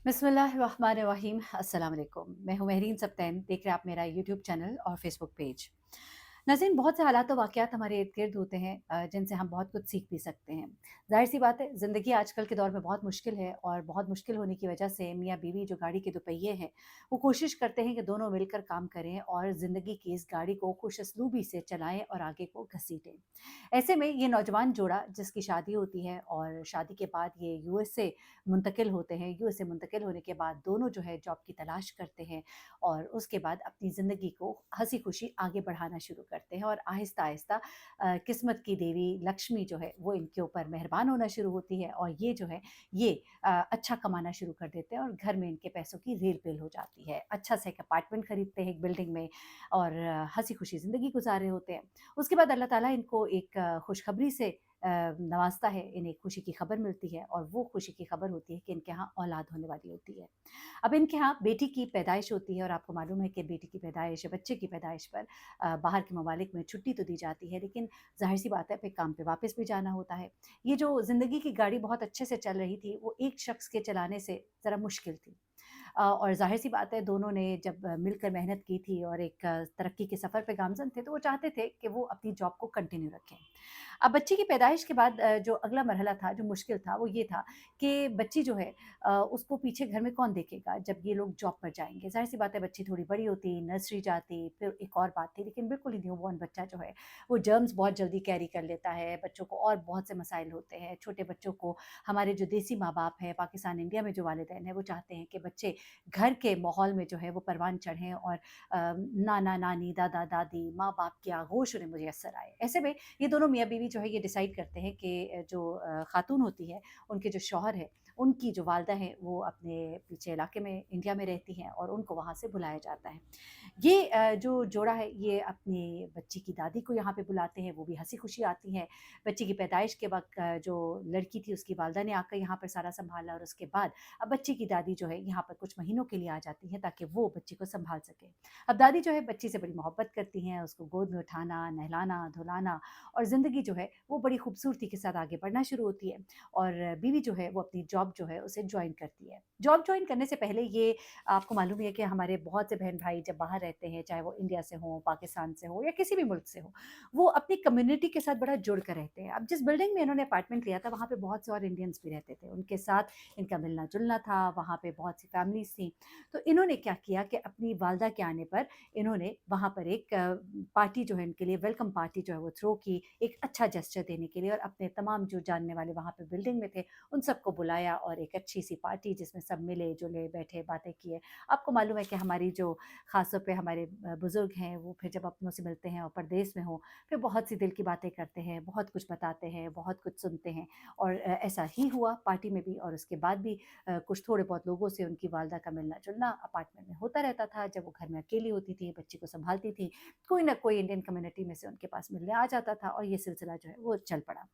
बिस्मिल्लाहिर्रहमानिर्रहीम। अस्सलाम वालेकुम। मैं हूँ महरीन सब्तैन। देख रहे हैं आप मेरा यूट्यूब चैनल और फेसबुक पेज। नाज़रीन, बहुत से हालात व वाक़यात हमारे इर्द-गिर्द होते हैं जिनसे हम बहुत कुछ सीख भी सकते हैं। ज़ाहिर-सी बात है, ज़िंदगी आजकल के दौर में बहुत मुश्किल है और बहुत मुश्किल होने की वजह से मियाँ-बीवी जो गाड़ी के 2 पहिये हैं, वो कोशिश करते हैं कि दोनों मिलकर काम करें और ज़िंदगी की इस गाड़ी को खुशउस्लूबी से चलाएँ और आगे को घसीटें। ऐसे में ये नौजवान जोड़ा जिसकी शादी होती है और शादी के बाद ये यूएसए मुंतकिल होते हैं। यूएसए मुंतकिल होने के बाद दोनों जो है जॉब की तलाश करते हैं और उसके बाद अपनी ज़िंदगी को हँसी-खुशी आगे बढ़ाना शुरू करते हैं और आहिस्ता-आहिस्ता किस्मत की देवी लक्ष्मी जो है वो इनके ऊपर मेहरबान होना शुरू होती है और ये जो है ये अच्छा कमाना शुरू कर देते हैं और घर में इनके पैसों की रेल-पेल हो जाती है। अच्छा सा एक अपार्टमेंट खरीदते हैं एक बिल्डिंग में और हँसी-खुशी ज़िंदगी गुज़ार रहे होते हैं। उसके बाद अल्लाह ताला इनको एक खुशखबरी से नवाज़ता है, इन्हें खुशी की खबर मिलती है और वो खुशी की खबर होती है कि इनके यहाँ औलाद होने वाली होती है। अब इनके यहाँ बेटी की पैदाइश होती है और आपको मालूम है कि बेटी की पैदाइश या बच्चे की पैदाइश पर बाहर के ममालिक में छुट्टी तो दी जाती है, लेकिन ज़ाहिर-सी बात है फिर काम पे वापस भी जाना होता है। ये जो ज़िंदगी की गाड़ी बहुत अच्छे से चल रही थी, वो एक शख्स के चलाने से ज़रा मुश्किल थी। और ज़ाहिर-सी बात है दोनों ने जब मिलकर मेहनत की थी और एक तरक्की के सफ़र पे गामज़न थे, तो वो चाहते थे कि वो अपनी जॉब को कंटिन्यू रखें। अब बच्ची की पैदाइश के बाद जो अगला मरहला था, जो मुश्किल था, वो ये था कि बच्ची जो है उसको पीछे घर में कौन देखेगा जब ये लोग जॉब पर जाएँगे। ज़ाहिर-सी बात है बच्ची थोड़ी बड़ी होती, नर्सरी जाती, फिर एक और बात थी लेकिन बिल्कुल ही न्यूबॉर्न बच्चा जो है, वो जर्म्स बहुत जल्दी कैरी कर लेता है, बच्चों को और बहुत से मसाइल होते हैं। छोटे बच्चों को हमारे जो देसी माँ-बाप हैं, पाकिस्तान, इंडिया में जो वालिदैन हैं, वो चाहते हैं कि बच्चे घर के माहौल में जो है वो परवान चढ़ें और नाना-नानी, दादा-दादी, माँ-बाप की आगोश उन्हें मुयस्सर आए। ऐसे में ये दोनों मियाँ-बीवी जो है ये डिसाइड करते हैं कि जो खातून होती है, उनके जो शौहर हैं, उनकी जो वालिदा हैं, वो अपने पीछे इलाके में इंडिया में रहती हैं और उनको वहाँ से बुलाया जाता है। ये जो जोड़ा है ये अपनी बच्ची की दादी को यहाँ पे बुलाते हैं, वो भी हँसी-खुशी आती हैं। बच्ची की पैदाइश के वक़्त जो लड़की थी उसकी वालिदा ने आकर यहाँ पर सारा सँभाला और उसके बाद अब बच्ची की दादी जो है यहाँ पर कुछ महीनों के लिए आ जाती हैं ताकि वो बच्ची को सँभाल सकें। अब दादी जो है बच्ची से बड़ी मोहब्बत करती हैं, उसको गोद में उठाना, नहलाना, धुलाना और ज़िंदगी जो है वो बड़ी खूबसूरती के साथ आगे बढ़ना शुरू होती है और बीवी जो है वो अपनी जॉब जो है उसे जॉइन करती है। जॉब जॉइन करने से पहले ये आपको मालूम ही है कि हमारे बहुत से बहन-भाई जब बाहर रहते हैं, चाहे वो इंडिया से हों, पाकिस्तान से हो या किसी भी मुल्क से हो, वो अपनी कम्युनिटी के साथ बड़ा जुड़ कर रहते हैं। अब जिस बिल्डिंग में इन्होंने अपार्टमेंट लिया था, वहाँ पे बहुत से और इंडियंस भी रहते थे। उनके साथ इनका मिलना-जुलना था, वहाँ पे बहुत सी फैमिलीज़ थीं। तो इन्होंने क्या किया कि अपनी वालिदा के आने पर इन्होंने वहाँ पर एक पार्टी जो है इनके लिए वेलकम पार्टी जो है वो थ्रो की, एक अच्छा जेस्चर देने के लिए और अपने तमाम जो जानने वाले वहाँ पे बिल्डिंग में थे, उन सबको बुलाया और एक अच्छी-सी पार्टी जिसमें सब मिले-जुले, बैठे, बातें किए। आपको मालूम है कि हमारी जो ख़ास तौर पे हमारे बुज़ुर्ग हैं, वो फिर जब अपनों से मिलते हैं और परदेस में हों, फिर बहुत सी दिल की बातें करते हैं, बहुत कुछ बताते हैं, बहुत कुछ सुनते हैं और ऐसा ही हुआ पार्टी में भी और उसके बाद भी कुछ थोड़े बहुत लोगों से उनकी वालिदा का मिलना-जुलना अपार्टमेंट में होता रहता था। जब वो घर में अकेली होती थी, बच्ची को सँभालती थी, कोई न कोई इंडियन कम्युनिटी में से उनके पास मिलने आ जाता था और ये सिलसिला जो है वो चल पड़ा।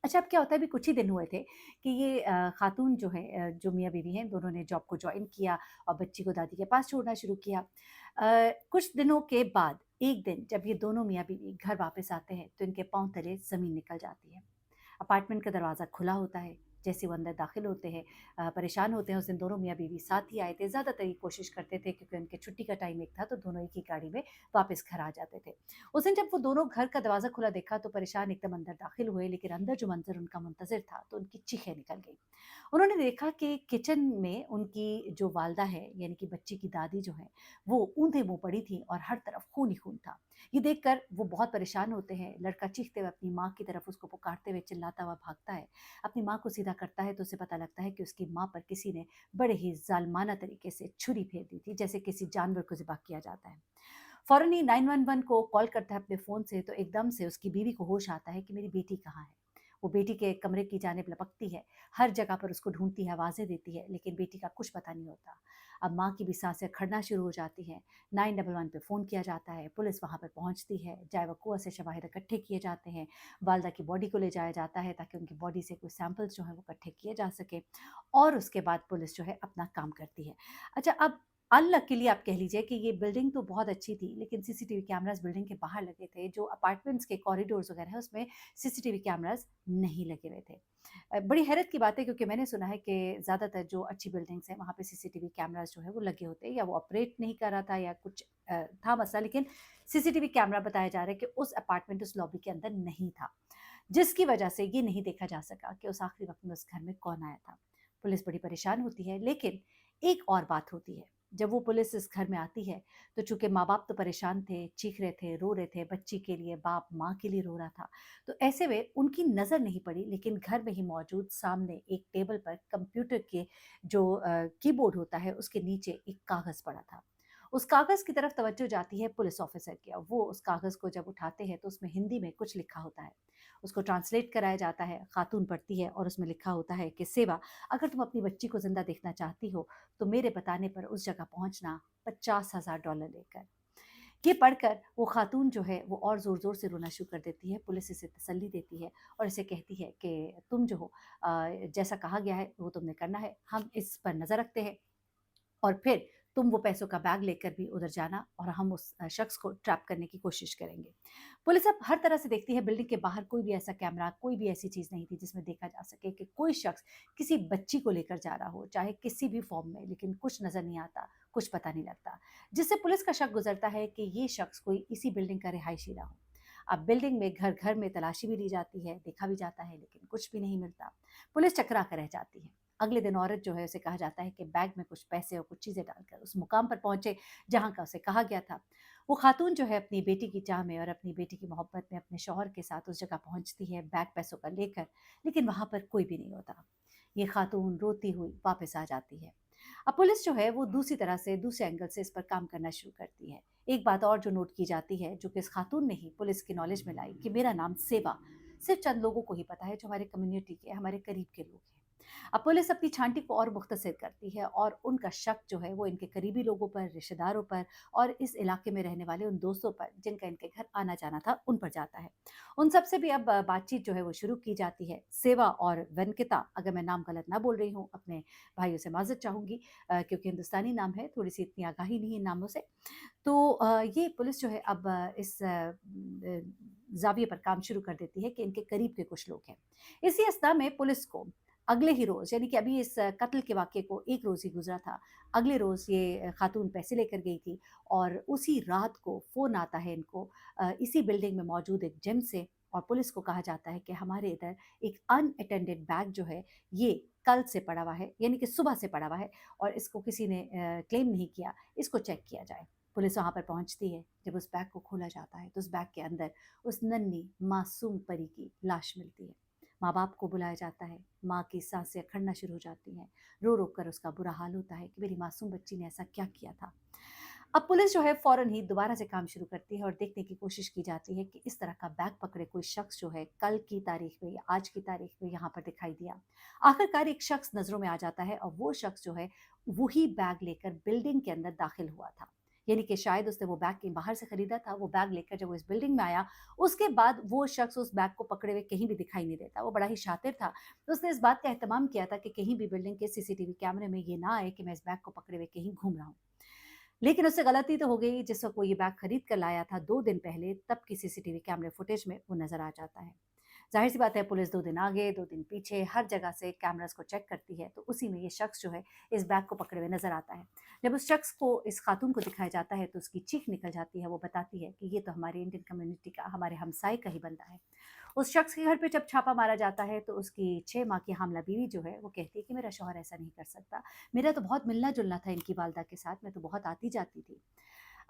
अच्छा, अब क्या होता है अभी कुछ ही दिन हुए थे कि ये खातून जो है जो मियाँ-बीवी हैं दोनों ने जॉब को जॉइन किया और बच्ची को दादी के पास छोड़ना शुरू किया। कुछ दिनों के बाद एक दिन जब ये दोनों मियाँ-बीवी घर वापस आते हैं तो इनके पाँव तले ज़मीन निकल जाती है। अपार्टमेंट का दरवाज़ा खुला होता है। जैसे वो अंदर दाखिल होते हैं परेशान होते हैं। उस दिन दोनों मियाँ-बीवी साथ ही आए थे। ज़्यादातर ये कोशिश करते थे क्योंकि उनके छुट्टी का टाइम एक था तो दोनों एक ही गाड़ी में वापस घर आ जाते थे। उस दिन जब वो दोनों घर का दरवाज़ा खुला देखा तो परेशान एकदम अंदर दाखिल हुए लेकिन अंदर जो मंज़र उनका मुंतज़िर था तो उनकी चीखें निकल गईं। उन्होंने देखा कि किचन में उनकी जो वालिदा है यानी कि बच्ची की दादी जो है वो ऊँधे मुँह पड़ी थी और हर तरफ खून ही खून था। ये देखकर वो बहुत परेशान होते हैं। लड़का चीखते हुए अपनी माँ की तरफ उसको पुकारते हुए चिल्लाता हुआ भागता है। अपनी माँ को सीधा करता है तो उसे पता लगता है कि उसकी माँ पर किसी ने बड़े ही ज़ालिमाना तरीके से छुरी फेर दी थी, जैसे किसी जानवर को ज़िबा किया जाता है। फ़ौरन ही 911 को कॉल करता है अपने फ़ोन से तो एकदम से उसकी बीवी को होश आता है कि मेरी बेटी कहाँ है। वो बेटी के कमरे की जानिब लपकती है, हर जगह पर उसको ढूँढती है, आवाज़ें देती है, लेकिन बेटी का कुछ पता नहीं होता। अब माँ की भी साँसें खड़ना शुरू हो जाती हैं। 911 पे फ़ोन किया जाता है, पुलिस वहाँ पर पहुँचती है, जाए-वक़्वा से शवाहिद इकट्ठे किए जाते हैं, वालिदा की बॉडी को ले जाया जाता है ताकि उनकी बॉडी से कुछ सैंपल्स जो हैं वो इकट्ठे किए जा सकें और उसके बाद पुलिस जो है अपना काम करती है। अच्छा, अब अनलकीली आप कह लीजिए कि ये बिल्डिंग तो बहुत अच्छी थी, लेकिन सीसीटीवी कैमराज़ बिल्डिंग के बाहर लगे थे। जो अपार्टमेंट्स के कॉरिडोर्स वगैरह हैं, उसमें सीसीटीवी कैमराज़ नहीं लगे हुए थे। बड़ी हैरत की बात है, क्योंकि मैंने सुना है कि ज़्यादातर जो अच्छी बिल्डिंग्स हैं, वहाँ पे सीसीटीवी कैमराज़ जो है वो लगे होते हैं, या वो ऑपरेट नहीं कर रहा था या कुछ था मसला, लेकिन सीसीटीवी कैमरा बताया जा रहा है कि उस अपार्टमेंट, उस लॉबी के अंदर नहीं था। जिसकी वजह से ये नहीं देखा जा सका कि उस आखिरी वक़्त में उस घर में कौन आया था। पुलिस बड़ी परेशान होती है, लेकिन एक और बात होती है, जब वो पुलिस इस घर में आती है, तो चूँकि माँ-बाप तो परेशान थे, चीख रहे थे, रो रहे थे, बच्ची के लिए, बाप माँ के लिए रो रहा था। तो ऐसे में उनकी नज़र नहीं पड़ी, लेकिन घर में ही मौजूद सामने एक टेबल पर कंप्यूटर के जो कीबोर्ड होता है, उसके नीचे एक कागज़ पड़ा था। उस कागज़ की तरफ तवज्जो जाती है पुलिस ऑफ़िसर की। अब वो उस कागज़ को जब उठाते हैं, तो उसमें हिंदी में कुछ लिखा होता है। उसको ट्रांसलेट कराया जाता है, खातून पढ़ती है और उसमें लिखा होता है कि सेवा, अगर तुम अपनी बच्ची को ज़िंदा देखना चाहती हो, तो मेरे बताने पर उस जगह पहुँचना $50,000 लेकर। ये पढ़कर वो खातून जो है वो और ज़ोर-ज़ोर से रोना शुरू कर देती है। पुलिस इसे तसल्ली देती है और इसे कहती है कि तुम जो हो जैसा कहा गया है वो तुमने करना है, हम इस पर नज़र रखते हैं। और फिर तुम वो पैसों का बैग लेकर भी उधर जाना और हम उस शख्स को ट्रैप करने की कोशिश करेंगे। पुलिस अब हर तरह से देखती है, बिल्डिंग के बाहर कोई भी ऐसा कैमरा, कोई भी ऐसी चीज़ नहीं थी जिसमें देखा जा सके कि कोई शख्स किसी बच्ची को लेकर जा रहा हो, चाहे किसी भी फ़ॉर्म में, लेकिन कुछ नज़र नहीं आता, कुछ पता नहीं लगता। जिससे पुलिस का शक गुज़रता है कि ये शख्स कोई इसी बिल्डिंग का रिहायशी ना हो। अब बिल्डिंग में घर-घर में तलाशी भी ली जाती है, देखा भी जाता है, लेकिन कुछ भी नहीं मिलता। पुलिस चकरा कर रह जाती है। अगले दिन औरत जो है उसे कहा जाता है कि बैग में कुछ पैसे और कुछ चीज़ें डालकर उस मुकाम पर पहुँचे जहाँ का उसे कहा गया था। वो खातून जो है अपनी बेटी की चाह में और अपनी बेटी की मोहब्बत में अपने शौहर के साथ उस जगह पहुँचती है बैग पैसों का लेकर, लेकिन वहाँ पर कोई भी नहीं होता। ये खातून रोती हुई वापस आ जाती है। अब पुलिस जो है वो दूसरी तरह से, दूसरे एंगल से इस पर काम करना शुरू करती है। एक बात और जो नोट की जाती है, जो कि इस खातून ने ही पुलिस की नॉलेज में लाई, कि मेरा नाम सेवा सिर्फ़ चंद लोगों को ही पता है जो हमारे कम्युनिटी के, हमारे करीब के लोग हैं। अब पुलिस अपनी छानबीन को और मुख्तसर करती है और उनका शक जो है वो इनके करीबी लोगों पर, रिश्तेदारों पर और इस इलाके में रहने वाले उन दोस्तों पर जिनका इनके घर आना-जाना था, उन पर जाता है। उन सब से भी अब बातचीत जो है वो शुरू की जाती है। सेवा और वेंकिता, अगर मैं नाम गलत ना बोल रही हूँ, अपने भाइयों से माज़रत चाहूँगी, क्योंकि हिंदुस्तानी नाम है, थोड़ी-सी इतनी आगाही नहीं है इन नामों से। तो ये पुलिस जो है अब इस ज़ाविये पर काम शुरू कर देती है कि इनके करीब के कुछ लोग हैं। इसी अवस्था में पुलिस को अगले ही रोज़, यानी कि अभी इस कत्ल के वाक़ये को 1 रोज़ ही गुज़रा था। अगले रोज़ ये खातून पैसे लेकर गई थी और उसी रात को फ़ोन आता है इनको इसी बिल्डिंग में मौजूद एक जिम से, और पुलिस को कहा जाता है कि हमारे इधर एक अनअटेंडेड बैग जो है, ये कल से पड़ा हुआ है, यानी कि सुबह से पड़ा हुआ है और इसको किसी ने क्लेम नहीं किया, इसको चेक किया जाए। पुलिस वहाँ पर पहुँचती है, जब उस बैग को खोला जाता है, तो उस बैग के अंदर उस नन्ही मासूम परी की लाश मिलती है। माँ-बाप को बुलाया जाता है, माँ की साँसें अखड़ना शुरू हो जाती हैं, रो-रो कर उसका बुरा हाल होता है कि मेरी मासूम बच्ची ने ऐसा क्या किया था। अब पुलिस जो है फ़ौरन ही दोबारा से काम शुरू करती है और देखने की कोशिश की जाती है कि इस तरह का बैग पकड़े कोई शख्स जो है कल की तारीख में या आज की तारीख में यहाँ पर दिखाई दिया। आखिरकार एक शख्स नज़रों में आ जाता है और वो शख्स जो है वही बैग लेकर बिल्डिंग के अंदर दाखिल हुआ था। यानी कि शायद उसने वो बैग कहीं बाहर से खरीदा था, वो बैग लेकर जब वो इस बिल्डिंग में आया, उसके बाद वो शख्स उस बैग को पकड़े हुए कहीं भी दिखाई नहीं देता। वो बड़ा ही शातिर था, तो उसने इस बात का एहतमाम किया था कि कहीं भी बिल्डिंग के सीसीटीवी कैमरे में ये ना आए कि मैं इस बैग को पकड़े हुए कहीं घूम रहा हूँ। लेकिन उससे गलती तो हो गई, जिस वक़्त वो ये बैग खरीद कर लाया था 2 दिन पहले, तब की सीसीटीवी कैमरे फुटेज में वो नज़र आ जाता है। ज़ाहिर-सी बात है, पुलिस 2 दिन आगे, 2 दिन पीछे, हर जगह से कैमराज़ को चेक करती है, तो उसी में ये शख्स जो है इस बैग को पकड़े हुए नज़र आता है। जब उस शख्स को, इस खातून को दिखाया जाता है, तो उसकी चीख निकल जाती है, वो बताती है कि ये तो हमारे इंडियन कम्युनिटी का, हमारे हमसाए का ही बंदा है। उस शख्स के घर पे जब छापा मारा जाता है, तो उसकी 6 माह की हामला बीवी जो है वो कहती है कि मेरा शौहर ऐसा नहीं कर सकता, मेरा तो बहुत मिलना-जुलना था इनकी वालदा के साथ, मैं तो बहुत आती-जाती थी।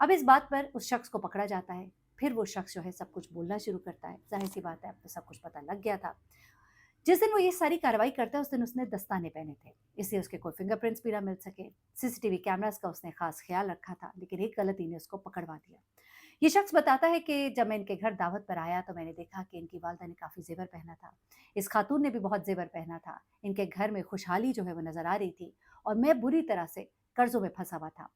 अब इस बात पर उस शख्स को पकड़ा जाता है, फिर वो शख्स जो है सब कुछ बोलना शुरू करता है। ज़ाहिर-सी बात है, अब तो सब कुछ पता लग गया था। जिस दिन वो ये सारी कार्रवाई करता है, उस दिन उसने दस्ताने पहने थे, इसलिए उसके कोई फिंगरप्रिंट्स भी ना मिल सके। सीसीटीवी कैमरास का उसने खास ख्याल रखा था, लेकिन एक गलती ने उसको पकड़वा दिया। ये शख्स बताता है कि जब मैं इनके घर दावत पर आया, तो मैंने देखा कि इनकी वालदा ने काफ़ी ज़ेवर पहना था। इस खातून ने भी बहुत ज़ेवर पहना था। इनके घर में खुशहाली जो है वो नज़र आ रही थी और मैं बुरी तरह से कर्ज़ों में फँसा हुआ था।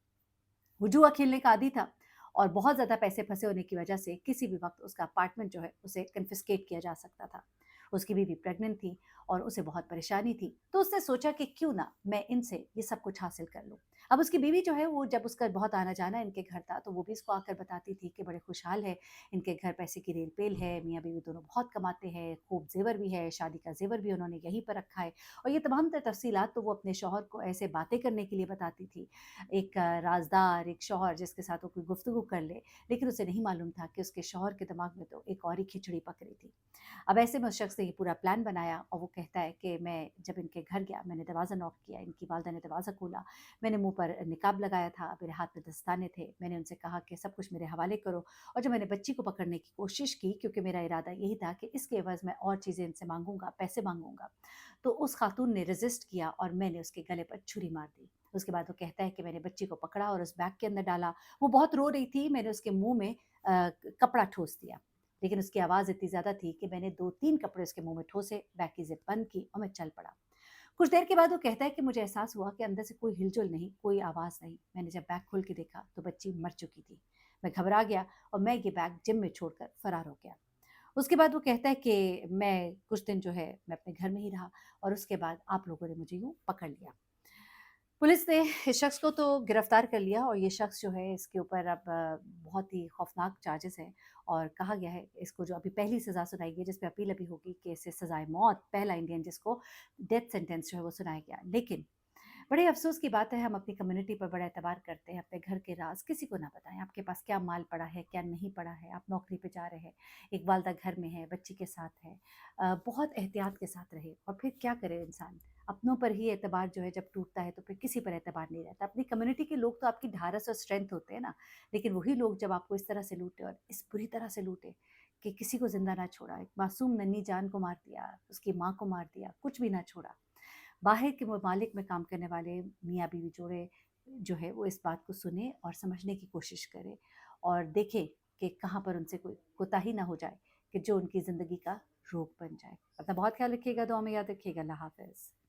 वो जुआ खेलने का आदी था और बहुत ज़्यादा पैसे फँसे होने की वजह से किसी भी वक़्त उसका अपार्टमेंट जो है उसे कन्फिस्केट किया जा सकता था। उसकी बीवी प्रेग्नेंट थी और उसे बहुत परेशानी थी, तो उसने सोचा कि क्यों ना मैं इनसे ये सब कुछ हासिल कर लूँ। अब उसकी बीवी जो है वो जब उसका बहुत आना-जाना इनके घर था, तो वो भी इसको आकर बताती थी कि बड़े खुशहाल है, इनके घर पैसे की रेल-पेल है, मियाँ-बीवी दोनों बहुत कमाते हैं, खूब ज़ेवर भी है, शादी का ज़ेवर भी उन्होंने यहीं पर रखा है। और ये तमाम तफ़सीलात तो वो अपने शौहर को ऐसे बातें करने के लिए बताती थी। एक राज़दार, एक शौहर जिसके साथ वो कोई गुफ्तगू कर ले, लेकिन उसे नहीं मालूम था कि उसके शौहर के दिमाग में तो एक और ही खिचड़ी पक रही थी। अब ऐसे में उस शख्स ने ये पूरा प्लान बनाया और वो कहता है कि मैं जब इनके घर गया, मैंने दरवाज़ा नॉक किया, इनकी वालिदा ने दरवाज़ा खोला, मैंने मुँह पर निकाब लगाया था, मेरे हाथ में दस्ताने थे, मैंने उनसे कहा कि सब कुछ मेरे हवाले करो और जब मैंने बच्ची को पकड़ने की कोशिश की, क्योंकि मेरा इरादा यही था कि इसके एवज़ मैं और चीज़ें इनसे माँगूँगा, पैसे माँगूँगा, तो उस खातून ने रेज़िस्ट किया और मैंने उसके गले पर छुरी मार दी। उसके बाद वो कहता है कि मैंने बच्ची को पकड़ा और उस बैग के अंदर डाला, वो बहुत रो रही थी, मैंने उसके मुँह में कपड़ा ठोस दिया। लेकिन उसकी आवाज़ इतनी ज़्यादा थी कि मैंने 2-3 कपड़े उसके मुँह में ठोसे, बैग की ज़िप बंद की और मैं चल पड़ा। कुछ देर के बाद वो कहता है कि मुझे एहसास हुआ कि अंदर से कोई हिलजुल नहीं, कोई आवाज़ नहीं। मैंने जब बैग खोल के देखा तो बच्ची मर चुकी थी। मैं घबरा गया और मैं ये बैग जिम में छोड़कर फरार हो गया। उसके बाद वो कहता है कि मैं कुछ दिन जो है मैं अपने घर में ही रहा और उसके बाद आप लोगों ने मुझे यूँ पकड़ लिया। पुलिस ने इस शख्स को तो गिरफ्तार कर लिया और ये शख्स जो है इसके ऊपर अब बहुत ही खौफनाक चार्जेस हैं और कहा गया है इसको जो अभी पहली सज़ा सुनाई गई है जिस पे अपील अभी होगी कि इसे सज़ाए मौत, पहला इंडियन जिसको डेथ सेंटेंस जो है वो सुनाया गया। लेकिन बड़े अफ़सोस की बात है हम अपनी कम्युनिटी पर बड़ा एतबार करते हैं, अपने घर के राज़ किसी को ना बताएँ, आपके पास क्या माल पड़ा है, क्या नहीं पड़ा है, आप नौकरी पे जा रहे हैं, एक वालिदा घर में है, बच्ची के साथ है। बहुत एहतियात के साथ रहें और फिर क्या करे इंसान, अपनों पर ही एतबार जो है जब टूटता है तो फिर किसी पर एतबार नहीं रहता। अपनी कम्युनिटी के लोग तो आपकी ढाढ़स और स्ट्रेंथ होते हैं ना, लेकिन वही लोग जब आपको इस तरह से लूटे और इस बुरी तरह से लूटे कि किसी को ज़िंदा ना छोड़ा, एक मासूम नन्ही जान को मार दिया, उसकी माँ को मार दिया, कुछ भी ना छोड़ा। बाहर के ममालिक में काम करने वाले मियाँ-बीवी जोड़े जो है वो इस बात को सुने और समझने की कोशिश करें और देखें कि कहाँ पर उनसे कोई कोताही ना हो जाए कि जो उनकी ज़िंदगी का रोग बन जाए। अपना बहुत ख़्याल रखिएगा, दुआ में याद रखिएगा। अल्लाह हाफ़िज़।